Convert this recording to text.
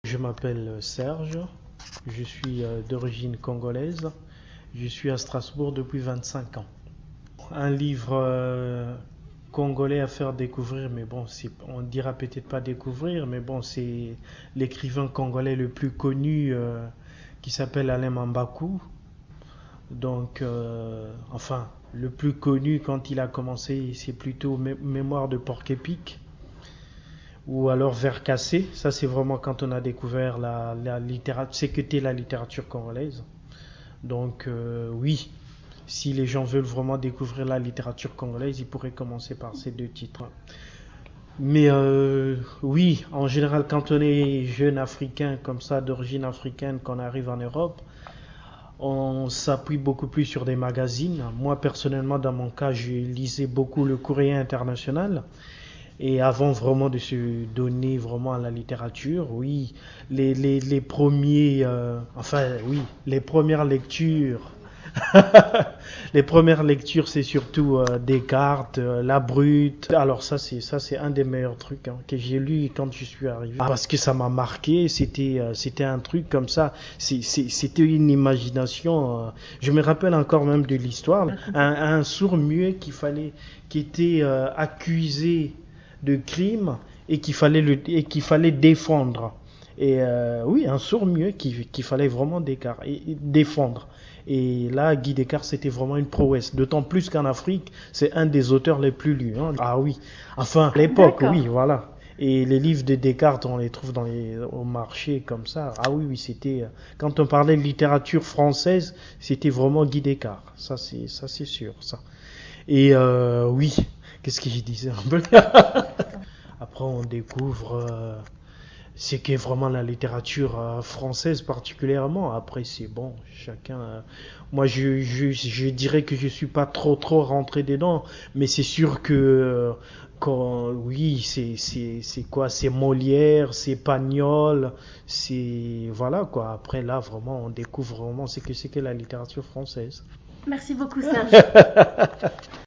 Je m'appelle Serge, je suis d'origine congolaise, je suis à Strasbourg depuis 25 ans. Un livre congolais à faire découvrir, mais bon, on dira peut-être pas découvrir, mais bon, c'est l'écrivain congolais le plus connu qui s'appelle Alain Mambakou. Donc, enfin, le plus connu quand il a commencé, c'est plutôt Mémoire de porc-épic ou alors Vers cassé. Ça, c'est vraiment quand on a découvert la littérature, ce qu'était la littérature congolaise. Donc, oui, si les gens veulent vraiment découvrir la littérature congolaise, ils pourraient commencer par ces deux titres. Mais oui, en général, quand on est jeune africain, comme ça, d'origine africaine, qu'on arrive en Europe, on s'appuie beaucoup plus sur des magazines. Moi, personnellement, dans mon cas, je lisais beaucoup le Courrier international. Et avant vraiment de se donner vraiment à la littérature, oui, les premiers, les premières lectures, les premières lectures, c'est surtout Descartes, La Brute. Alors ça c'est un des meilleurs trucs que j'ai lu quand je suis arrivé. Parce que ça m'a marqué, c'était un truc comme ça, c'était une imagination. Je me rappelle encore même de l'histoire, un sourd-muet qui était accusé de crime et qu'il fallait défendre. Et oui, un sourd-muet qu'il fallait vraiment défendre. Et là, Guy Descartes, c'était vraiment une prouesse. D'autant plus qu'en Afrique, c'est un des auteurs les plus lus. Ah oui, enfin, à l'époque, oui, voilà. Et les livres de Descartes, on les trouve au marché comme ça. Ah oui, c'était... Quand on parlait de littérature française, c'était vraiment Guy Descartes. Ça, c'est sûr, ça. Et oui, qu'est-ce que je disais un peu? Après, on découvre ce qu'est vraiment la littérature française particulièrement. Après, c'est bon, chacun... moi, je dirais que je suis pas trop rentré dedans, mais c'est sûr que oui, c'est quoi? C'est Molière, c'est Pagnol, c'est... Voilà, quoi. Après, là, vraiment, on découvre vraiment ce que c'est que la littérature française. Merci beaucoup, Serge.